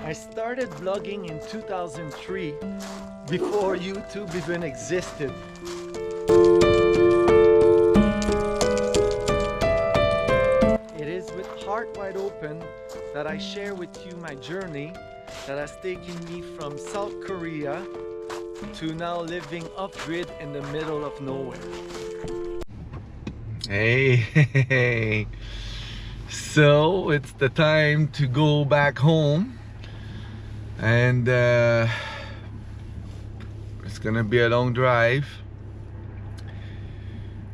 I started vlogging in 2003, before YouTube even existed. It is with heart wide open that I share with you my journey that has taken me from South Korea to now living off-grid in the middle of nowhere. Hey, so it's the time to go back home, and it's gonna be a long drive,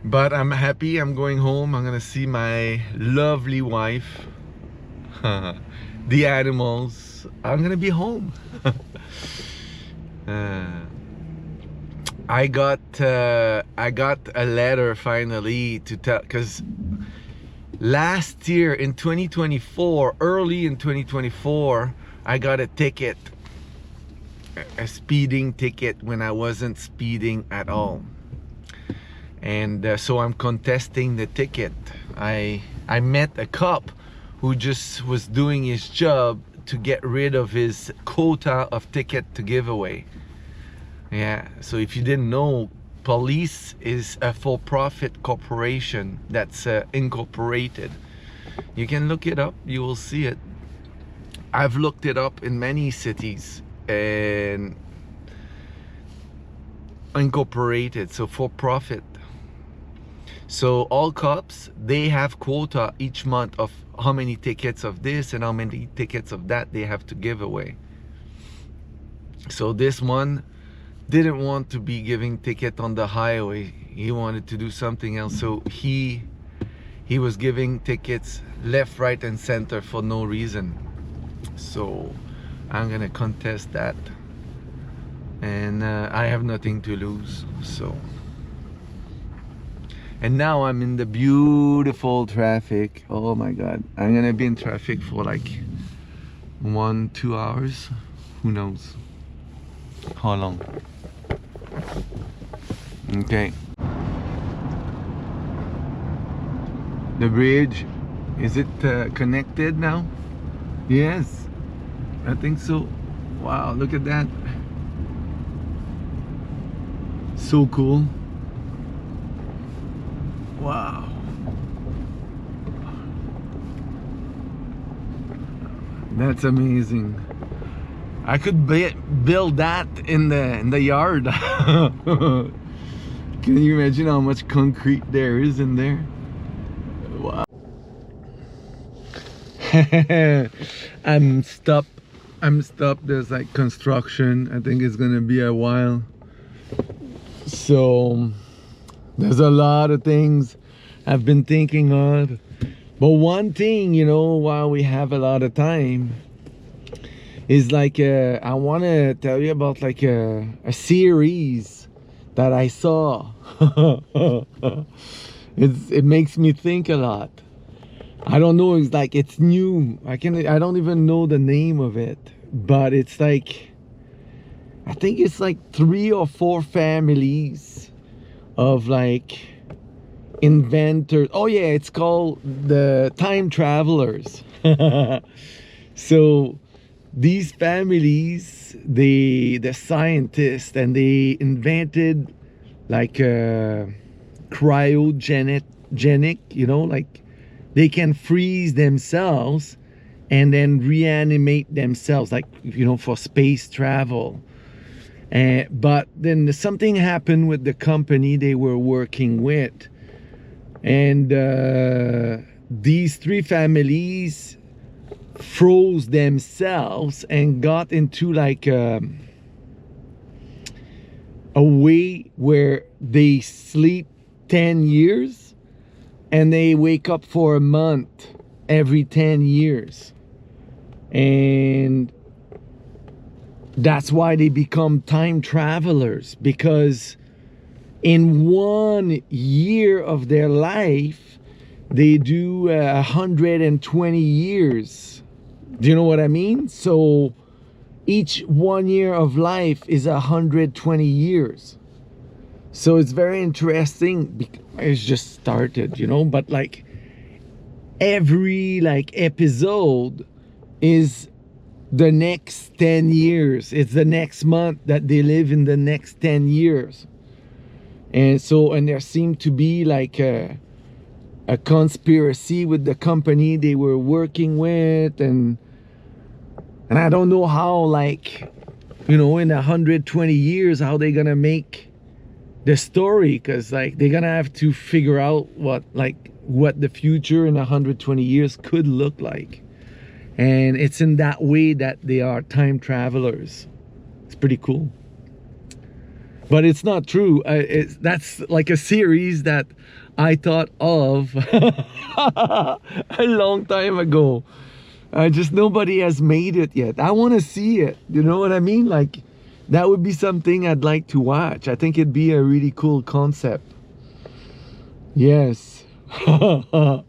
but I'm happy. I'm going home. I'm gonna see my lovely wife, the animals. I'm gonna be home. I got a letter finally to tell, because last year in 2024, early in 2024, I got a ticket, a speeding ticket when I wasn't speeding at all, and so I'm contesting the ticket. I met a cop who just was doing his job to get rid of his quota of ticket to give away. Yeah, so if you didn't know, police is a for-profit corporation that's incorporated. You can look it up, you will see it. I've looked it up in many cities, and incorporated, so for-profit. So all cops, they have quota each month of how many tickets of this and how many tickets of that they have to give away. So this one didn't want to be giving ticket on the highway. He wanted to do something else, so he was giving tickets left, right and center for no reason. So I'm gonna contest that, and I have nothing to lose. So, and now I'm in the beautiful traffic. Oh my god, I'm gonna be in traffic for like 1-2 hours, who knows how long. Okay, the bridge, is it connected now? Yes, I think so. Wow, look at that, so cool. Wow, that's amazing. I could build that in the yard. Can you imagine how much concrete there is in there? Wow. I'm stopped. There's like construction. I think it's gonna be a while. So there's a lot of things I've been thinking of. But one thing, you know, while we have a lot of time, is like I want to tell you about like a series that I saw. It makes me think a lot. I don't know, it's like it's new. I don't even know the name of it, but it's like, I think it's like 3 or 4 families of like inventors. Oh yeah, it's called the Time Travelers. So these families, the scientists, and they invented like cryogenic, you know, like they can freeze themselves and then reanimate themselves, like, you know, for space travel. But then something happened with the company they were working with, and these 3 families froze themselves and got into like a way where they sleep 10 years and they wake up for a month every 10 years, and that's why they become time travelers, because in 1 year of their life they do 120 years. Do you know what I mean? So each 1 year of life is 120 years. So it's very interesting. It's just started, you know, but like every like episode is the next 10 years. It's the next month that they live in the next 10 years. And so, and there seemed to be like a conspiracy with the company they were working with, and I don't know how, like, you know, in 120 years, how they're gonna make the story, because like they're gonna have to figure out what the future in 120 years could look like. And it's in that way that they are time travelers. It's pretty cool. But it's not true. That's like a series that I thought of a long time ago. Nobody has made it yet. I want to see it. You know what I mean? Like, that would be something I'd like to watch. I think it'd be a really cool concept. Yes. All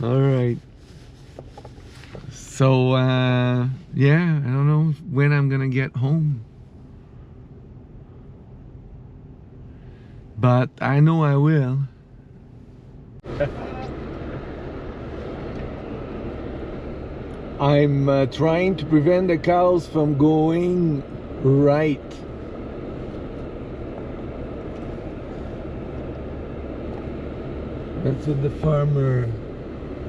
right. So, yeah, I don't know when I'm gonna get home. But I know I will. I'm trying to prevent the cows from going right. That's what the farmer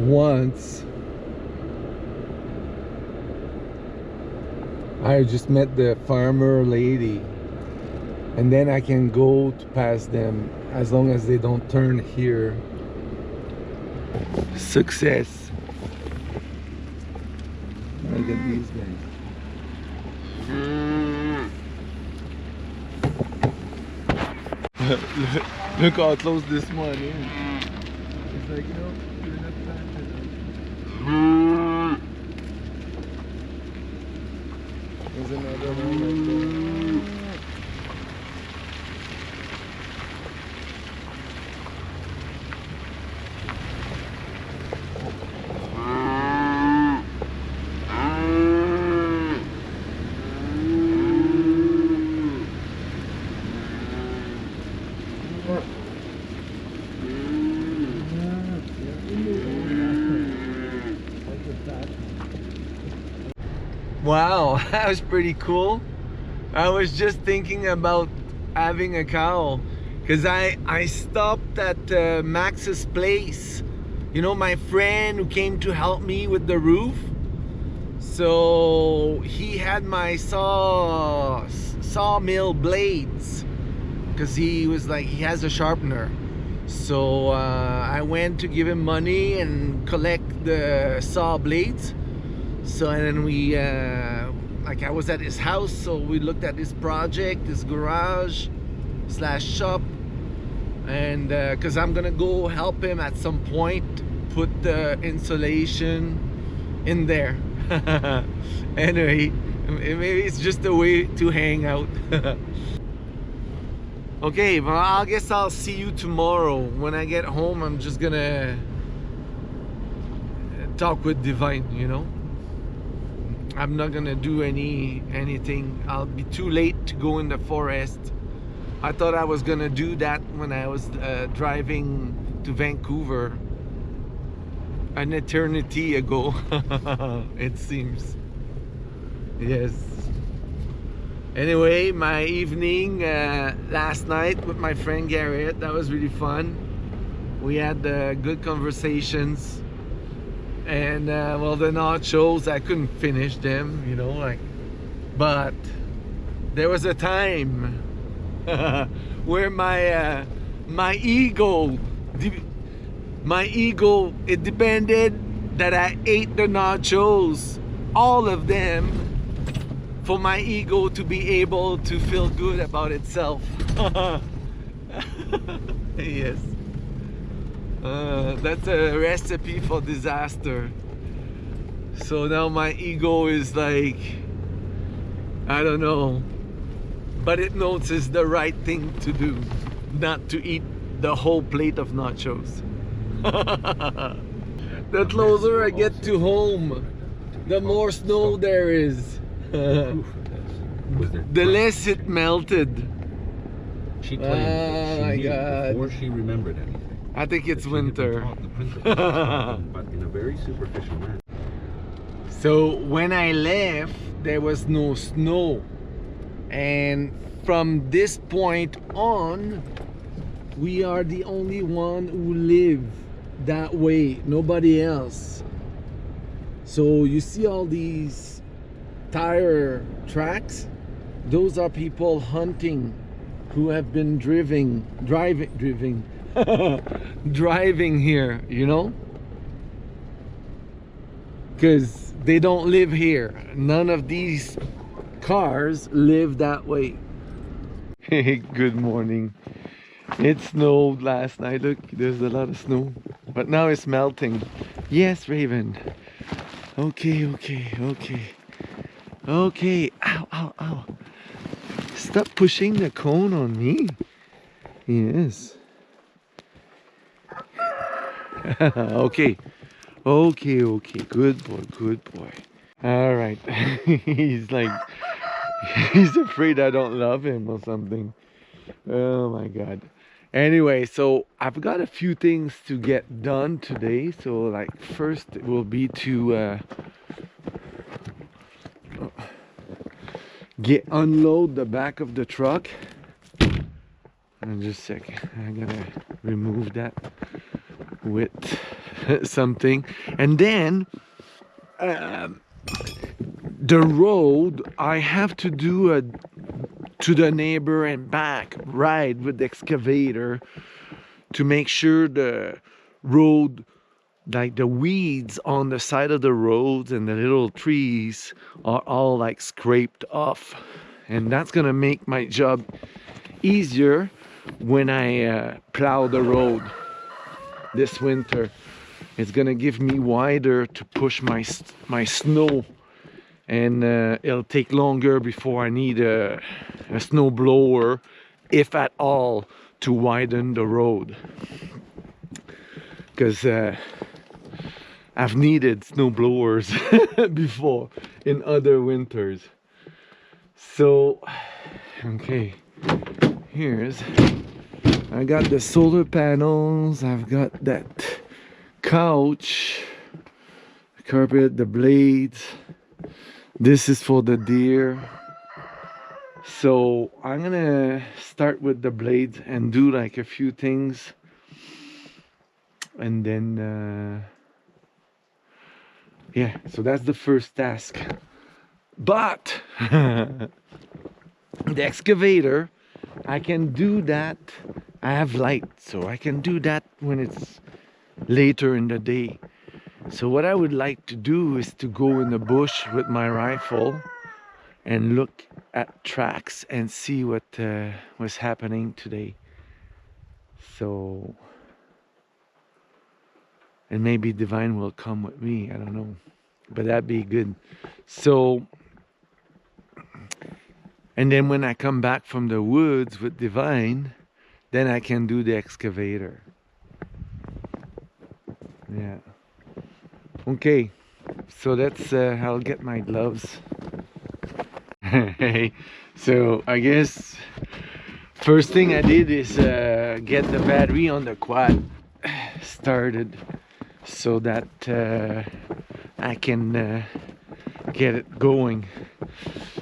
wants. I just met the farmer lady, and then I can go to pass them as long as they don't turn here. Success. Look at these guys. Look how close this one is. It's like, you know, you're not planted. There's another one right there. Wow, that was pretty cool. I was just thinking about having a cow, because I stopped at Max's place. You know, my friend who came to help me with the roof. So he had my sawmill blades, because he was like, he has a sharpener. So I went to give him money and collect the saw blades. So, and then we, like, I was at his house, so we looked at this project, this garage / shop, and because I'm gonna go help him at some point put the insulation in there. Anyway, maybe it's just a way to hang out. Okay, well, I guess I'll see you tomorrow. When I get home, I'm just gonna talk with Divine, you know. I'm not gonna do anything. I'll be too late to go in the forest. I thought I was gonna do that when I was driving to Vancouver an eternity ago. It seems. Yes. Anyway, my evening last night with my friend Garrett, that was really fun. We had good conversations. And well, the nachos, I couldn't finish them, you know, like, but there was a time where my ego, it depended that I ate the nachos, all of them, for my ego to be able to feel good about itself. Yes. That's a recipe for disaster. So now my ego is like, I don't know, but it knows it's the right thing to do, not to eat the whole plate of nachos. The closer I get to home, the more snow there is. The less it melted. She claimed that she knew before she remembered anything. I think it's winter. But in a very superficial manner. So when I left, there was no snow, and from this point on, we are the only one who live that way, nobody else. So you see all these tire tracks, those are people hunting who have been driving driving here, you know, because they don't live here. None of these cars live that way. Hey, good morning. It snowed last night. Look, there's a lot of snow, but now it's melting. Yes, Raven. Okay. Ow, ow, ow. Stop pushing the cone on me. Yes. Okay. Good boy. All right. He's like, he's afraid I don't love him or something. Oh my God. Anyway, so I've got a few things to get done today. So like first it will be to unload the back of the truck. And just a second, I gotta remove that with something. And then the road, I have to do a to the neighbor and back ride with the excavator to make sure the road, like the weeds on the side of the roads and the little trees, are all like scraped off, and that's gonna make my job easier when I plow the road this winter. It's gonna give me wider to push my snow, and it'll take longer before I need a snow blower, if at all, to widen the road, because I've needed snow blowers before in other winters. So okay, I got the solar panels, I've got that couch, the carpet, the blades. This is for the deer. So I'm gonna start with the blades and do like a few things, and then yeah, so that's the first task. But the excavator, I can do that. I have light, so I can do that when it's later in the day. So what I would like to do is to go in the bush with my rifle and look at tracks and see what was happening today. So, and maybe Divine will come with me, I don't know, but that'd be good. So, and then when I come back from the woods with Divine, then I can do the excavator. Yeah. Okay, so that's I'll get my gloves. So I guess first thing I did is get the battery on the quad started, so that I can get it going.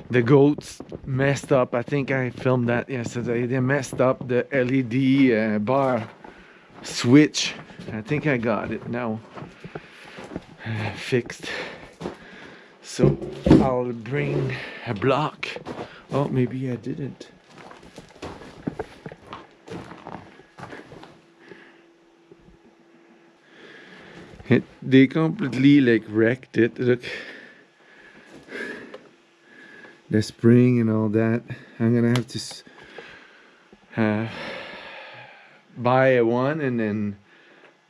The goats messed up. I think I filmed that yesterday. They messed up the LED bar switch. I think I got it now fixed. So I'll bring a block. Oh, maybe I didn't. They completely like wrecked it. Look, the spring and all that. I'm gonna have to buy a one and then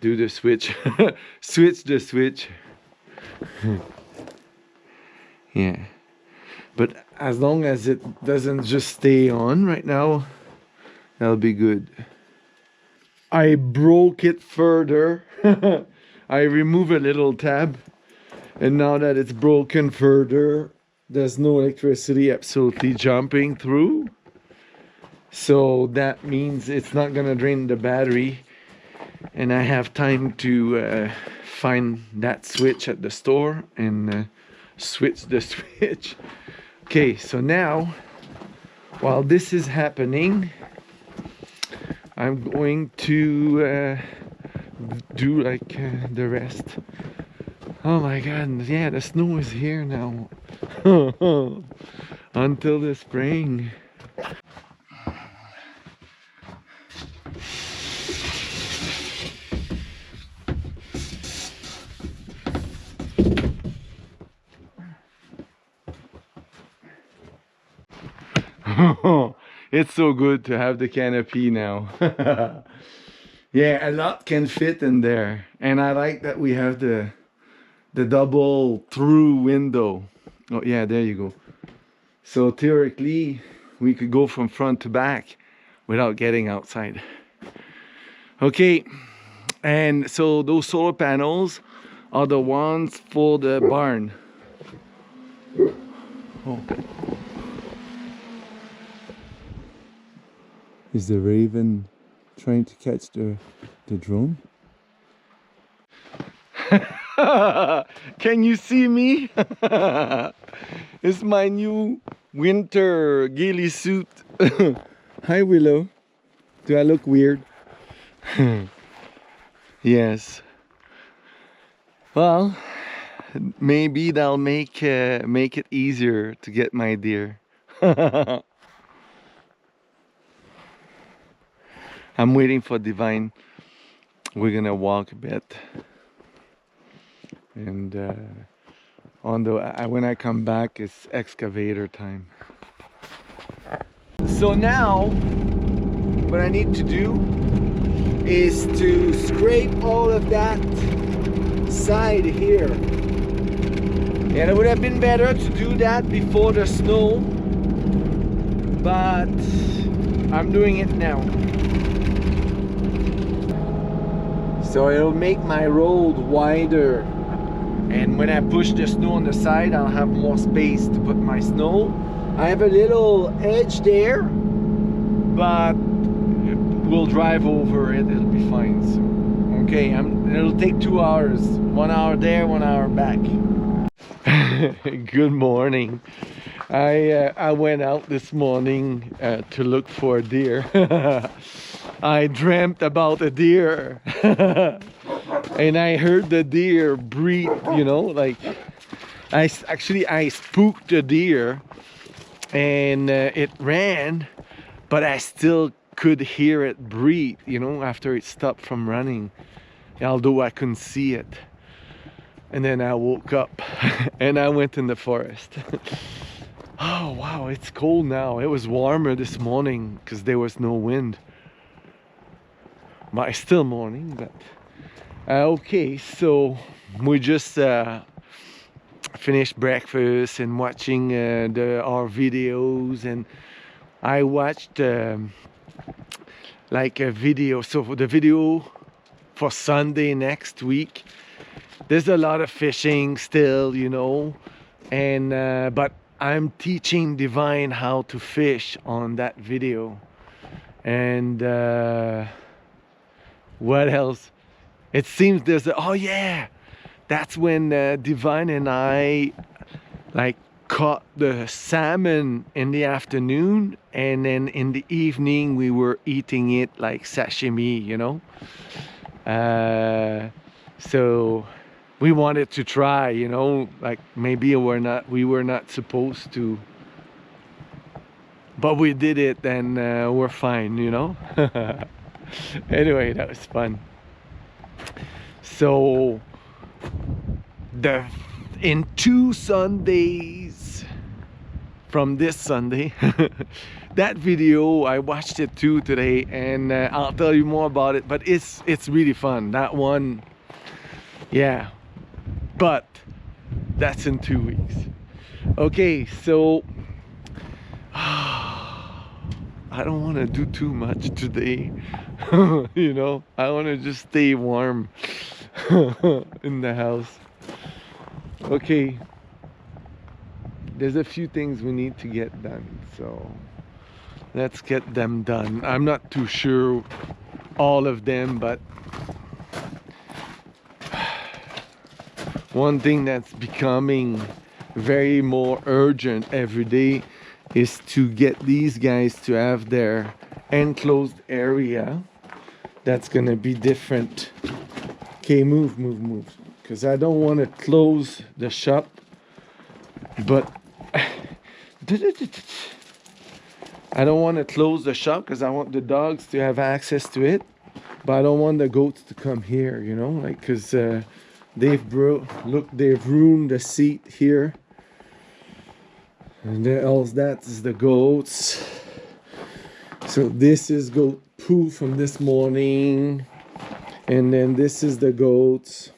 do the switch. Switch the switch. Yeah, but as long as it doesn't just stay on right now, that'll be good. I broke it further. I removed a little tab, and now that it's broken further, there's no electricity absolutely jumping through. So that means it's not gonna drain the battery, and I have time to find that switch at the store and switch the switch. Okay, so now while this is happening, I'm going to do like the rest. Oh my god, yeah, the snow is here now. Until the spring. It's so good to have the canopy now. Yeah, a lot can fit in there, and I like that we have the double through window. Oh yeah, there you go. So theoretically we could go from front to back without getting outside. Okay, and so those solar panels are the ones for the barn. Oh. Is the raven trying to catch the drone? Can you see me? It's my new winter ghillie suit. Hi Willow. Do I look weird? Yes. Well, maybe that'll make it easier to get my deer. I'm waiting for Divine. We're gonna walk a bit, and when I come back, it's excavator time. So now, what I need to do is to scrape all of that side here, and it would have been better to do that before the snow, but I'm doing it now. So it'll make my road wider, and when I push the snow on the side, I'll have more space to put my snow. I have a little edge there, but we'll drive over it, it'll be fine. So, okay, it'll take 2 hours, 1 hour there, 1 hour back. Good morning. I went out this morning to look for a deer. I dreamt about a deer. And I heard the deer breathe, you know, like I spooked the deer, and it ran, but I still could hear it breathe, you know, after it stopped from running, although I couldn't see it. And then I woke up and I went in the forest. Oh wow, it's cold now. It was warmer this morning because there was no wind. But it's still morning, but okay, so we just finished breakfast and watching our videos, and I watched like a video. So for the video for Sunday next week, there's a lot of fishing still, you know, and but I'm teaching Divine how to fish on that video. And what else? It seems there's oh yeah, that's when Divine and I like caught the salmon in the afternoon, and then in the evening we were eating it like sashimi, you know. So we wanted to try, you know, like maybe we were not supposed to, but we did it, and we're fine, you know. Anyway, that was fun. So in 2 Sundays from this Sunday, that video I watched it too today, and I'll tell you more about it, but it's really fun, that one. Yeah, but that's in 2 weeks. Okay, so I don't want to do too much today. You know, I want to just stay warm in the house. Okay, there's a few things we need to get done, so let's get them done. I'm not too sure all of them, but one thing that's becoming very more urgent every day is to get these guys to have their enclosed area. That's gonna be different. Okay, move, because I don't want to close the shop, but I don't want to close the shop because I want the dogs to have access to it, but I don't want the goats to come here, you know, like, because they've ruined the seat here, and then else that is the goats. So this is goat poo from this morning, and then this is the goats,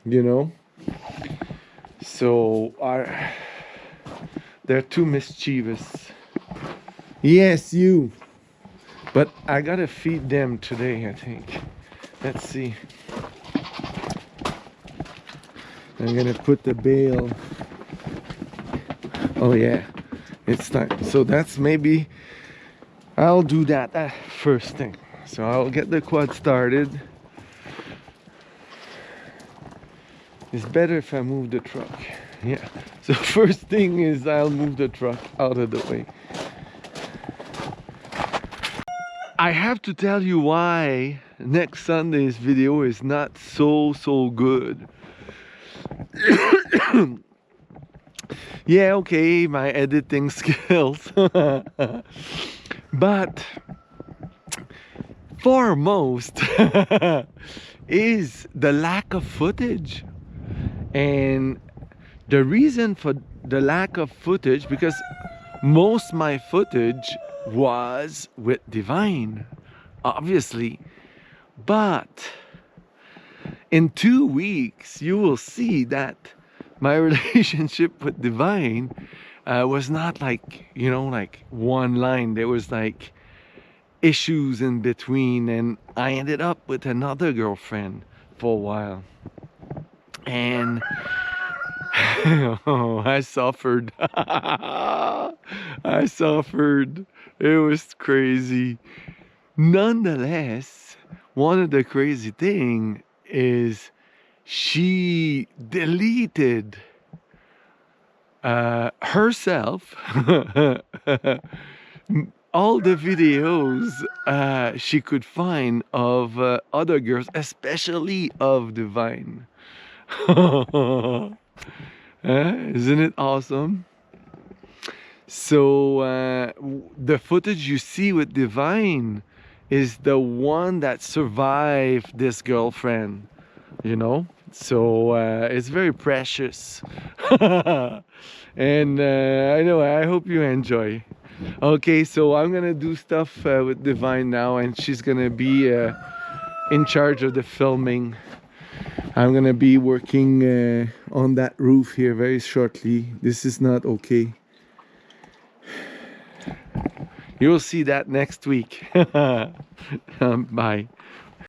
you know. So they're too mischievous. Yes, you. But I gotta feed them today, I think. Let's see. I'm gonna put the bale. Oh yeah, it's time. So that's maybe, I'll do that first thing. So I'll get the quad started. It's better if I move the truck. Yeah. So first thing is I'll move the truck out of the way. I have to tell you why next Sunday's video is not so good. Yeah, okay, my editing skills. But foremost is the lack of footage. And the reason for the lack of footage, because most my footage was with Divine, obviously, but in 2 weeks you will see that my relationship with Divine was not like, you know, like one line. There was like issues in between, and I ended up with another girlfriend for a while, and oh, I suffered. I suffered. It was crazy. Nonetheless, one of the crazy thing is she deleted herself all the videos she could find of other girls, especially of Divine. Isn't it awesome? So the footage you see with Divine is the one that survived this girlfriend, you know. So it's very precious. And I hope you enjoy. Okay, so I'm gonna do stuff with Divine now, and she's gonna be in charge of the filming. I'm gonna be working on that roof here very shortly. This is not okay. You'll see that next week. Bye.